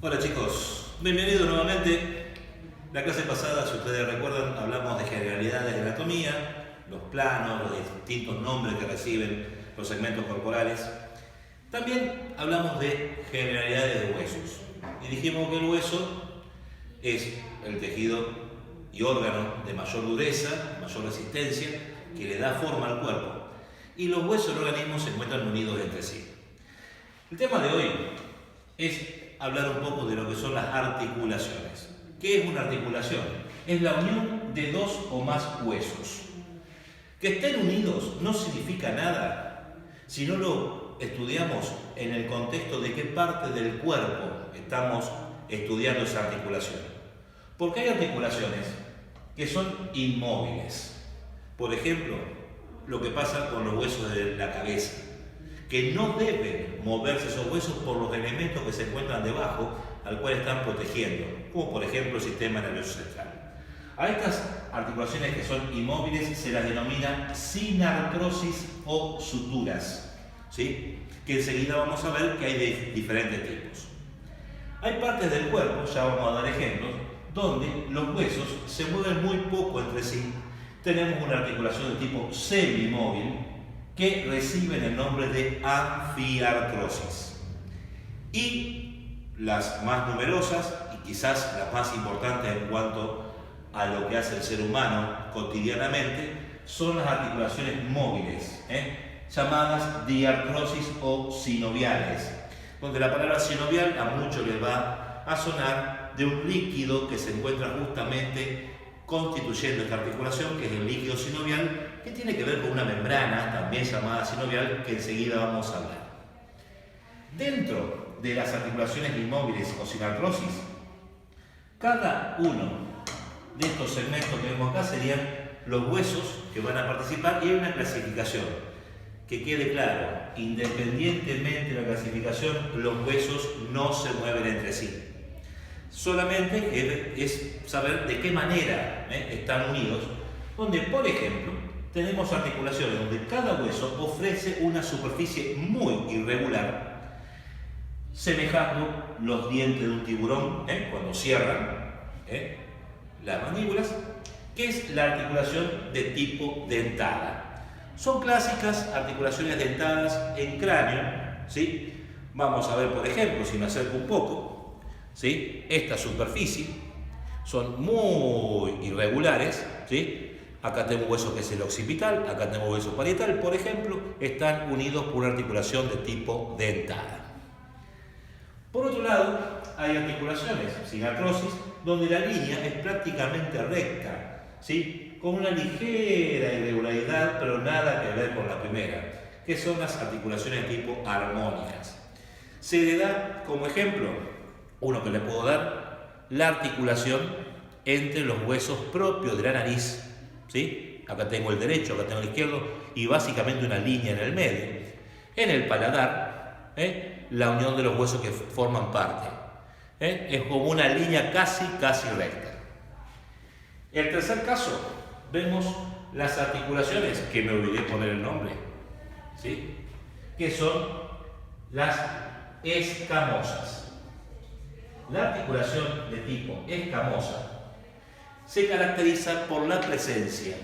Hola chicos, bienvenidos nuevamente. La clase pasada, si ustedes recuerdan, hablamos de generalidades de anatomía, los planos, los distintos nombres que reciben los segmentos corporales. También hablamos de generalidades de huesos y dijimos que el hueso es el tejido y órgano de mayor dureza, mayor resistencia, que le da forma al cuerpo, y los huesos del organismo se encuentran unidos entre sí. El tema de hoy es hablar un poco de lo que son las articulaciones. ¿Qué es una articulación? Es la unión de dos o más huesos. Que estén unidos no significa nada si no lo estudiamos en el contexto de qué parte del cuerpo estamos estudiando esa articulación. Porque hay articulaciones que son inmóviles. Por ejemplo, lo que pasa con los huesos de la cabeza, que no deben moverse esos huesos por los elementos que se encuentran debajo, al cual están protegiendo, como por ejemplo el sistema nervioso central. A estas articulaciones que son inmóviles se las denomina sinartrosis o suturas, ¿sí? Que enseguida vamos a ver que hay de diferentes tipos. Hay partes del cuerpo, ya vamos a dar ejemplos, donde los huesos se mueven muy poco entre sí. Tenemos una articulación de tipo semimóvil, que reciben el nombre de anfiartrosis. Y las más numerosas, y quizás las más importantes en cuanto a lo que hace el ser humano cotidianamente, son las articulaciones móviles, llamadas diartrosis o sinoviales, donde la palabra sinovial a muchos les va a sonar de un líquido que se encuentra justamente constituyendo esta articulación, que es el líquido sinovial, que tiene que ver con una membrana, también llamada sinovial, que enseguida vamos a hablar. Dentro de las articulaciones inmóviles o sinartrosis, cada uno de estos segmentos que vemos acá serían los huesos que van a participar, y hay una clasificación. Que quede claro, independientemente de la clasificación, los huesos no se mueven entre sí. Solamente es saber de qué manera están unidos, donde, por ejemplo, tenemos articulaciones donde cada hueso ofrece una superficie muy irregular, semejando los dientes de un tiburón cuando cierran las mandíbulas, que es la articulación de tipo dentada. Son clásicas articulaciones dentadas en cráneo, ¿sí? Vamos a ver, por ejemplo, si me acerco un poco, ¿sí? Esta superficie son muy irregulares, ¿sí? Acá tengo un hueso que es el occipital, acá tengo un hueso parietal, por ejemplo, están unidos por una articulación de tipo dentada. Por otro lado, hay articulaciones, sinartrosis, donde la línea es prácticamente recta, ¿sí? Con una ligera irregularidad, pero nada que ver con la primera, que son las articulaciones de tipo armónicas. Se le da como ejemplo, uno que le puedo dar, la articulación entre los huesos propios de la nariz, ¿sí? Acá tengo el derecho, acá tengo el izquierdo, y básicamente una línea en el medio. En el paladar, la unión de los huesos que forman parte. Es como una línea casi recta. El tercer caso, vemos las articulaciones, que me olvidé poner el nombre, ¿sí? Que son las escamosas. La articulación de tipo escamosa se caracteriza por la presencia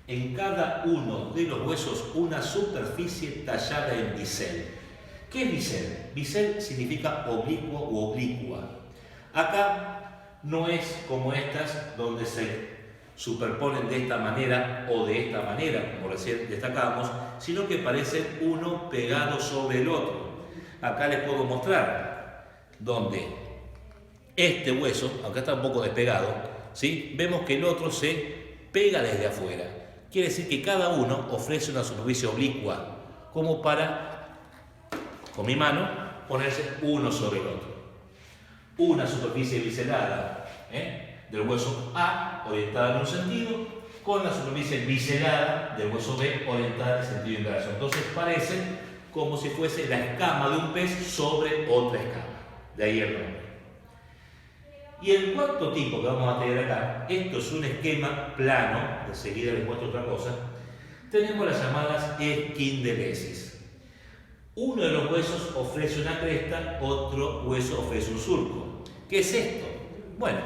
en cada uno de los huesos una superficie tallada en bisel. ¿Qué es bisel? Bisel significa oblicuo u oblicua. Acá no es como estas donde se superponen de esta manera o de esta manera, como recién destacábamos, sino que parecen uno pegado sobre el otro. Acá les puedo mostrar donde este hueso, acá está un poco despegado, ¿sí? Vemos que el otro se pega desde afuera. Quiere decir que cada uno ofrece una superficie oblicua, como para, con mi mano, ponerse uno sobre el otro. Una superficie biselada del hueso A, orientada en un sentido, con la superficie biselada del hueso B, orientada en sentido inverso. Entonces parecen como si fuese la escama de un pez sobre otra escama. De ahí el nombre. Y el cuarto tipo que vamos a tener acá, esto es un esquema plano, enseguida les muestro otra cosa, tenemos las llamadas esquindelesis. Uno de los huesos ofrece una cresta, otro hueso ofrece un surco. ¿Qué es esto? Bueno,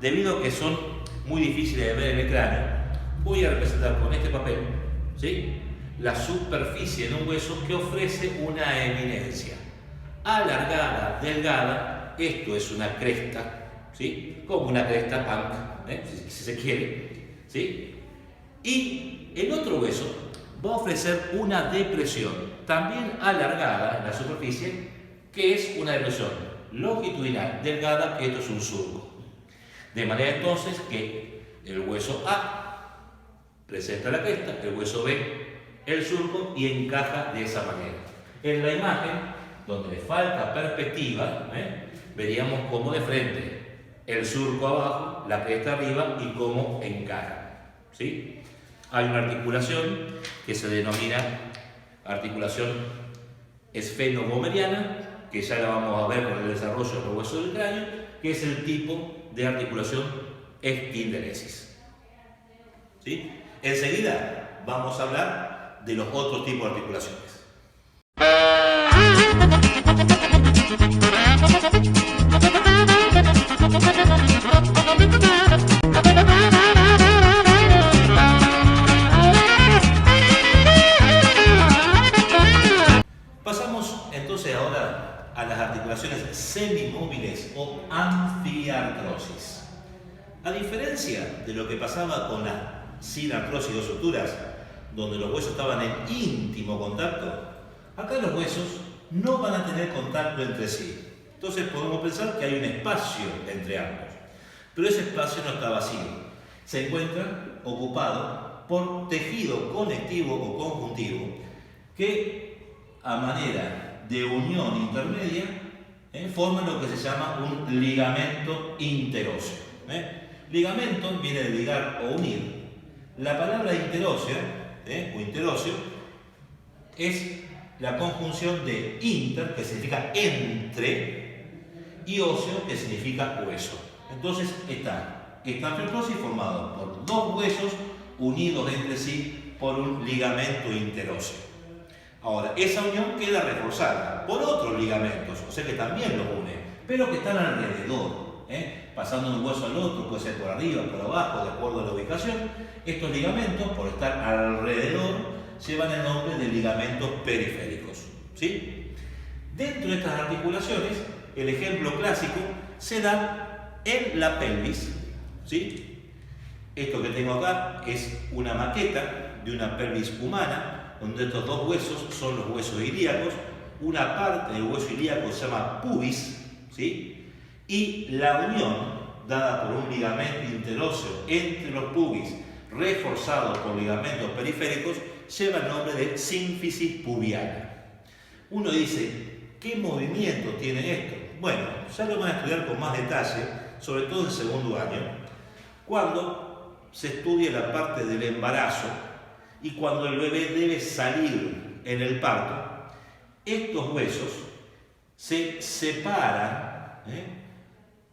debido a que son muy difíciles de ver en el cráneo, voy a representar con este papel, ¿sí?, la superficie de un hueso que ofrece una eminencia alargada, delgada. Esto es una cresta, ¿sí?, como una cresta punk, si se quiere, ¿sí? Y el otro hueso va a ofrecer una depresión también alargada en la superficie, que es una depresión longitudinal delgada, que esto es un surco. De manera entonces que el hueso A presenta la cresta, el hueso B el surco, y encaja de esa manera. En la imagen, donde le falta perspectiva, veríamos cómo de frente el surco abajo, la cresta arriba y cómo encaja, ¿sí? Hay una articulación que se denomina articulación esfenogomeriana, que ya la vamos a ver con el desarrollo de los huesos del cráneo, que es el tipo de articulación esquinderesis, ¿sí? Enseguida vamos a hablar de los otros tipos de articulaciones. Pasamos entonces ahora a las articulaciones semimóviles o anfiartrosis. A diferencia de lo que pasaba con la sinartrosis o suturas, donde los huesos estaban en íntimo contacto, acá los huesos no van a tener contacto entre sí. Entonces podemos pensar que hay un espacio entre ambos, pero ese espacio no está vacío, se encuentra ocupado por tejido conectivo o conjuntivo que, a manera de unión intermedia, forman lo que se llama un ligamento interóseo. Ligamento viene de ligar o unir. La palabra interósea o interóseo es la conjunción de inter, que significa entre, y óseo, que significa hueso. Entonces está esta anfiartrosis formada por dos huesos unidos entre sí por un ligamento interóseo. Ahora, esa unión queda reforzada por otros ligamentos, o sea que también los une, pero que están alrededor, pasando de un hueso al otro, puede ser por arriba, por abajo, de acuerdo a la ubicación. Estos ligamentos, por estar alrededor, llevan el nombre de ligamentos periféricos, ¿sí? Dentro de estas articulaciones, el ejemplo clásico se da en la pelvis, ¿sí? Esto que tengo acá es una maqueta de una pelvis humana, donde estos dos huesos son los huesos ilíacos. Una parte del hueso ilíaco se llama pubis, ¿sí?, y la unión dada por un ligamento interóseo entre los pubis, reforzado por ligamentos periféricos, lleva el nombre de sínfisis pubiana. Uno dice, ¿qué movimiento tiene esto? Bueno, ya lo van a estudiar con más detalle, sobre todo en segundo año, cuando se estudia la parte del embarazo y cuando el bebé debe salir en el parto. Estos huesos se separan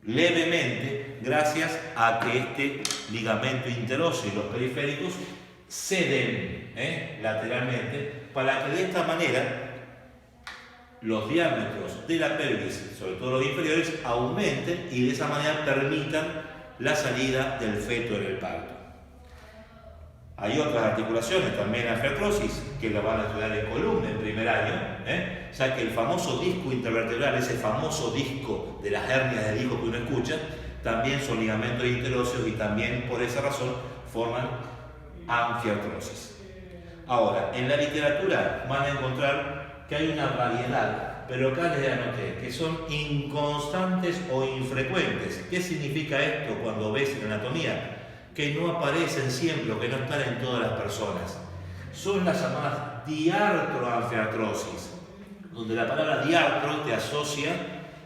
levemente gracias a que este ligamento interóseo y los periféricos ceden lateralmente, para que de esta manera los diámetros de la pelvis, sobre todo los inferiores, aumenten y de esa manera permitan la salida del feto en el parto. Hay otras articulaciones también en anfiartrosis que la van a estudiar en columna en primer año, ya que el famoso disco intervertebral, ese famoso disco de las hernias de disco que uno escucha, también son ligamentos interóseos y también por esa razón forman anfiartrosis. Ahora, en la literatura van a encontrar que hay una variedad, pero acá les anoté que son inconstantes o infrecuentes. ¿Qué significa esto cuando ves en anatomía? Que no aparecen siempre o que no están en todas las personas. Son las llamadas diartroanfiartrosis, donde la palabra diartro te asocia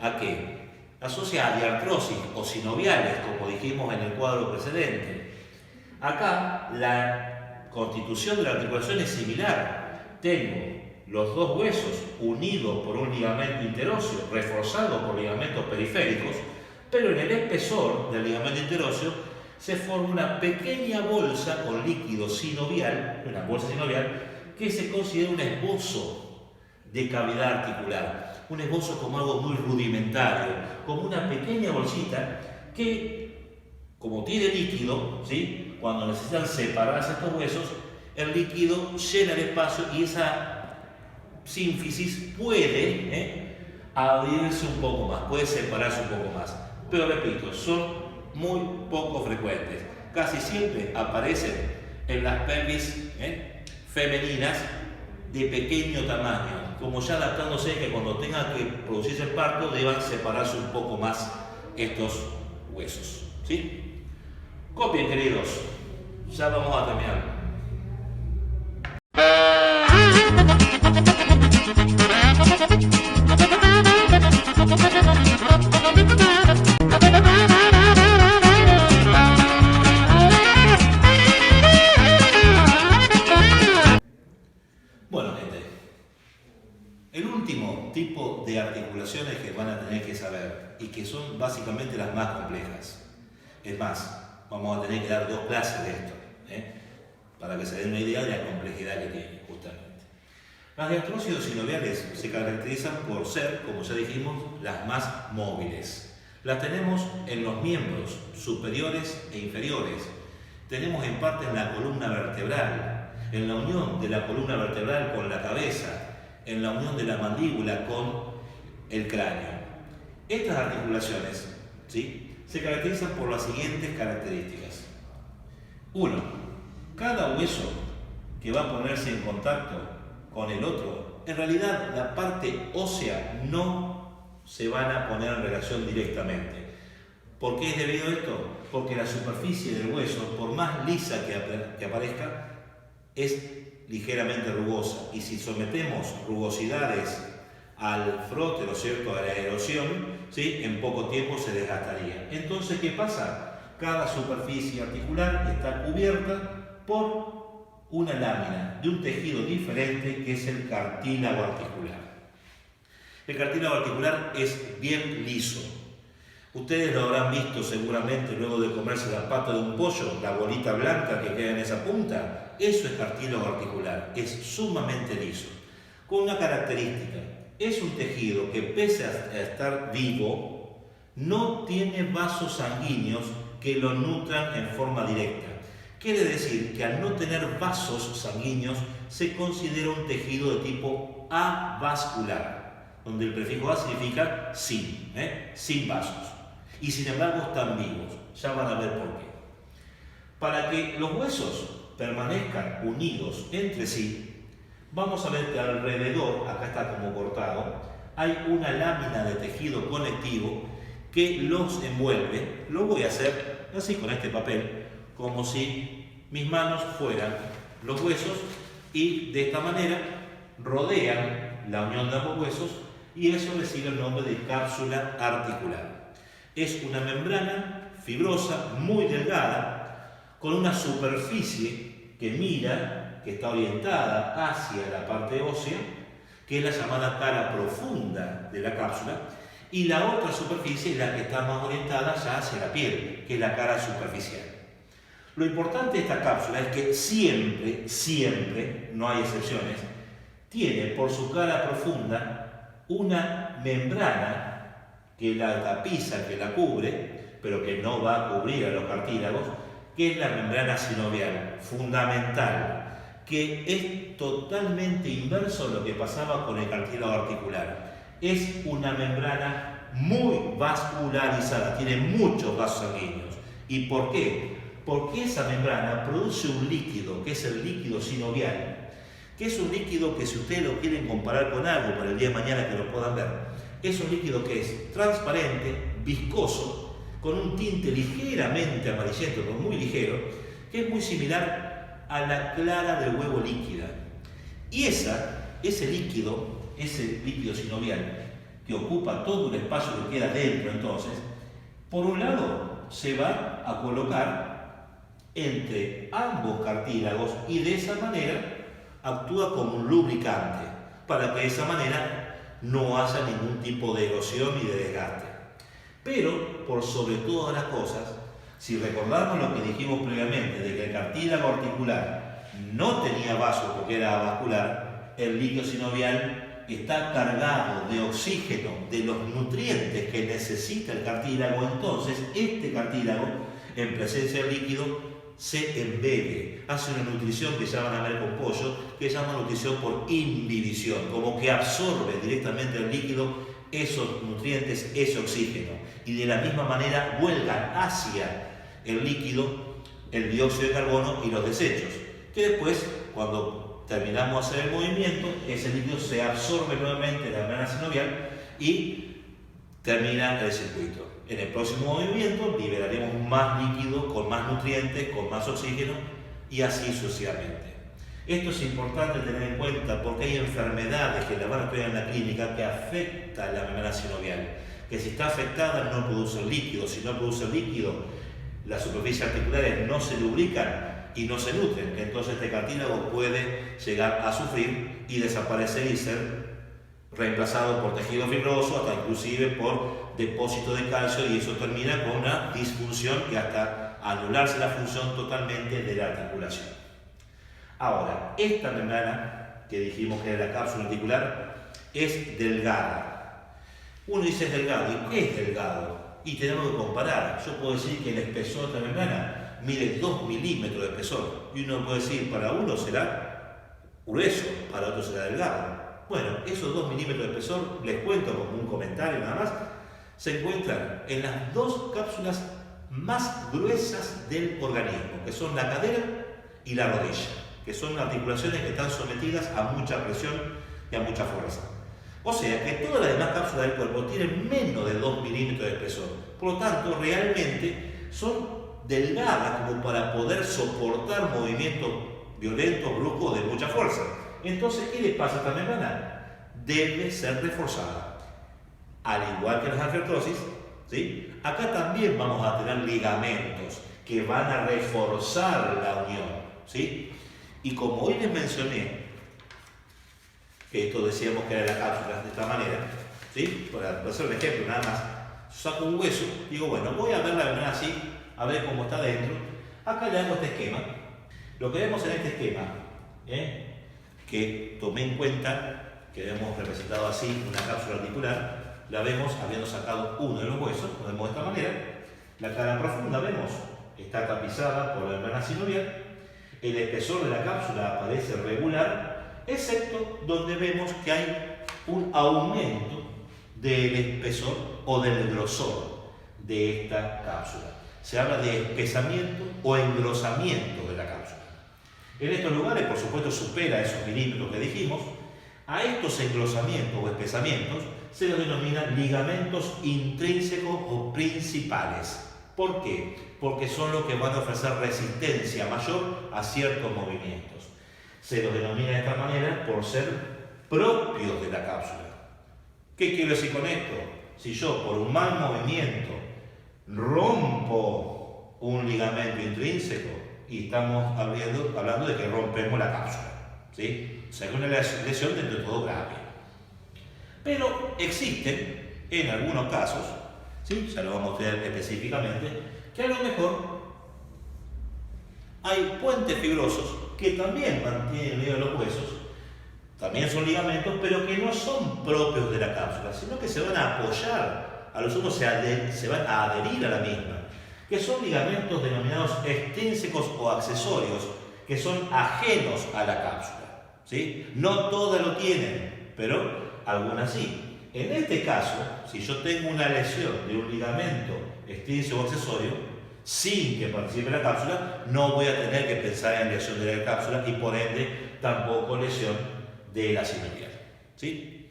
¿a qué? Asocia a diartrosis o sinoviales, como dijimos en el cuadro precedente. Acá la constitución de la articulación es similar. Tengo los dos huesos unidos por un ligamento interóseo, reforzado por ligamentos periféricos, pero en el espesor del ligamento interóseo se forma una pequeña bolsa con líquido sinovial, una bolsa sinovial, que se considera un esbozo de cavidad articular. Un esbozo como algo muy rudimentario, como una pequeña bolsita que, como tiene líquido, ¿sí?, cuando necesitan separarse estos huesos, el líquido llena el espacio y esa sínfisis puede abrirse un poco más, puede separarse un poco más. Pero repito, son muy poco frecuentes. Casi siempre aparecen en las pelvis femeninas de pequeño tamaño, como ya adaptándose que cuando tenga que producirse el parto deban separarse un poco más estos huesos, ¿sí? Copien, queridos, ya vamos a terminar. Bueno, gente, el último tipo de articulaciones que van a tener que saber y que son básicamente las más complejas. Es más, vamos a tener que dar 2 clases de esto, para que se den una idea de la complejidad que tiene, justamente. Las diastrósidos sinoviales se caracterizan por ser, como ya dijimos, las más móviles. Las tenemos en los miembros superiores e inferiores. Tenemos en parte en la columna vertebral, en la unión de la columna vertebral con la cabeza, en la unión de la mandíbula con el cráneo. Estas articulaciones, ¿sí?, se caracterizan por las siguientes características. 1. Cada hueso que va a ponerse en contacto con el otro, en realidad la parte ósea no se van a poner en relación directamente. ¿Por qué es debido a esto? Porque la superficie del hueso, por más lisa que aparezca, es ligeramente rugosa, y si sometemos rugosidades al frote, ¿no es cierto?, a la erosión, ¿sí?, en poco tiempo se desgastaría. Entonces, ¿qué pasa? Cada superficie articular está cubierta por una lámina de un tejido diferente que es el cartílago articular. El cartílago articular es bien liso. Ustedes lo habrán visto seguramente luego de comerse la pata de un pollo, la bolita blanca que queda en esa punta. Eso es cartílago articular, es sumamente liso. Con una característica, es un tejido que pese a estar vivo, no tiene vasos sanguíneos que lo nutran en forma directa. Quiere decir que al no tener vasos sanguíneos se considera un tejido de tipo avascular, donde el prefijo A significa sin, sin vasos. Y sin embargo están vivos. Ya van a ver por qué. Para que los huesos permanezcan unidos entre sí, vamos a ver que alrededor, acá está como cortado, hay una lámina de tejido conectivo que los envuelve. Lo voy a hacer así con este papel, como si mis manos fueran los huesos, y de esta manera rodean la unión de ambos huesos, y eso recibe el nombre de cápsula articular. Es una membrana fibrosa, muy delgada, con una superficie que mira, que está orientada hacia la parte ósea, que es la llamada cara profunda de la cápsula, y la otra superficie es la que está más orientada ya hacia la piel, que es la cara superficial. Lo importante de esta cápsula es que siempre, no hay excepciones, tiene por su cara profunda una membrana que la tapiza, que la cubre, pero que no va a cubrir a los cartílagos, que es la membrana sinovial, fundamental, que es totalmente inverso a lo que pasaba con el cartílago articular. Es una membrana muy vascularizada, tiene muchos vasos sanguíneos. ¿Y por qué? Porque esa membrana produce un líquido, que es el líquido sinovial, que es un líquido que, si ustedes lo quieren comparar con algo para el día de mañana que lo puedan ver, es un líquido que es transparente, viscoso, con un tinte ligeramente amarillento, pero muy ligero, que es muy similar a la clara del huevo líquida. Y ese líquido sinovial, que ocupa todo el espacio que queda dentro, entonces, por un lado se va a colocar entre ambos cartílagos, y de esa manera actúa como un lubricante, para que de esa manera no haya ningún tipo de erosión y de desgaste. Pero, por sobre todas las cosas, si recordamos lo que dijimos previamente, de que el cartílago articular no tenía vasos porque era avascular, el líquido sinovial está cargado de oxígeno, de los nutrientes que necesita el cartílago, entonces este cartílago, en presencia del líquido, se embebe, hace una nutrición que llaman a ver con pollo, que se llama nutrición por imbibición, como que absorbe directamente el líquido esos nutrientes, ese oxígeno, y de la misma manera vuelcan hacia el líquido el dióxido de carbono y los desechos, que después, cuando terminamos de hacer el movimiento, ese líquido se absorbe nuevamente en la membrana sinovial y termina el circuito. En el próximo movimiento liberaremos más líquido, con más nutrientes, con más oxígeno y así sucesivamente. Esto es importante tener en cuenta porque hay enfermedades que las van a estudiar en la clínica que afectan la membrana sinovial, que si está afectada no produce líquido, si no produce líquido las superficies articulares no se lubrican y no se nutren, entonces este cartílago puede llegar a sufrir y desaparecer y ser reemplazado por tejido fibroso, hasta inclusive por depósito de calcio, y eso termina con una disfunción y hasta anularse la función totalmente de la articulación. Ahora, esta membrana que dijimos que era la cápsula articular es delgada. Uno dice es delgado, ¿y qué es delgado? Y tenemos que comparar. Yo puedo decir que el espesor de esta membrana mide 2 milímetros de espesor, y uno puede decir para uno será grueso, para otro será delgado. Bueno, esos 2 milímetros de espesor, les cuento como un comentario nada más, se encuentran en las dos cápsulas más gruesas del organismo, que son la cadera y la rodilla, que son articulaciones que están sometidas a mucha presión y a mucha fuerza. O sea que todas las demás cápsulas del cuerpo tienen menos de 2 milímetros de espesor, por lo tanto realmente son delgadas como para poder soportar movimientos violentos, bruscos, de mucha fuerza. Entonces, ¿qué le pasa a esta membrana? Debe ser reforzada. Al igual que las artrosis, ¿sí? Acá también vamos a tener ligamentos que van a reforzar la unión, ¿sí? Y como hoy les mencioné, que esto decíamos que era la cápsula de esta manera, ¿sí? Para hacer un ejemplo nada más, saco un hueso, digo, bueno, voy a ver la membrana así, a ver cómo está dentro. Acá le hago este esquema. Lo que vemos en este esquema, que tomé en cuenta, que hemos representado así una cápsula articular, la vemos habiendo sacado uno de los huesos, lo vemos de esta manera. La cara profunda, vemos, está tapizada por la membrana sinovial. El espesor de la cápsula aparece regular, excepto donde vemos que hay un aumento del espesor o del grosor de esta cápsula. Se habla de espesamiento o engrosamiento de la cápsula. En estos lugares, por supuesto, supera esos milímetros que dijimos. A estos engrosamientos o espesamientos se los denomina ligamentos intrínsecos o principales. ¿Por qué? Porque son los que van a ofrecer resistencia mayor a ciertos movimientos. Se los denomina de esta manera por ser propios de la cápsula. ¿Qué quiero decir con esto? Si yo por un mal movimiento rompo un ligamento intrínseco, y estamos hablando de que rompemos la cápsula, ¿sí? O sea, que una lesión dentro de todo grave. Pero existen, en algunos casos, ¿sí? Ya lo vamos a ver específicamente, que a lo mejor hay puentes fibrosos que también mantienen unidos los huesos, también son ligamentos, pero que no son propios de la cápsula, sino que se van a apoyar, a los unos se van a adherir a la misma, que son ligamentos denominados extrínsecos o accesorios, que son ajenos a la cápsula, ¿sí? No todas lo tienen, pero algunas sí. En este caso, si yo tengo una lesión de un ligamento extrínseco o accesorio, sin que participe la cápsula, no voy a tener que pensar en lesión de la cápsula y por ende tampoco lesión de la sinovial, ¿sí?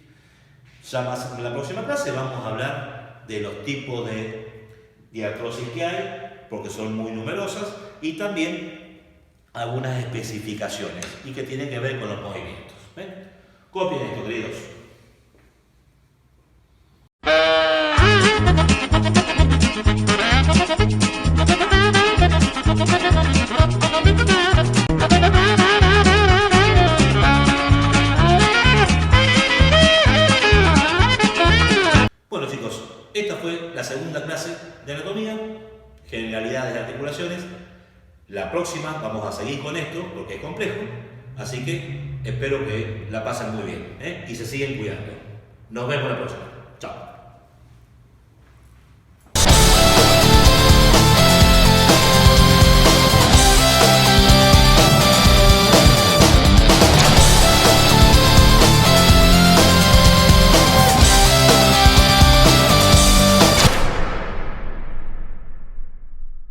Ya más en la próxima clase vamos a hablar de los tipos de artrosis que hay, porque son muy numerosas, y también algunas especificaciones y que tienen que ver con los movimientos. ¿Ven? Copien esto, queridos. Bueno, chicos, esta fue la segunda clase de anatomía, generalidades de articulaciones. La próxima vamos a seguir con esto porque es complejo, así que Espero que la pasen muy bien y se siguen cuidando. Nos vemos la próxima. Chao.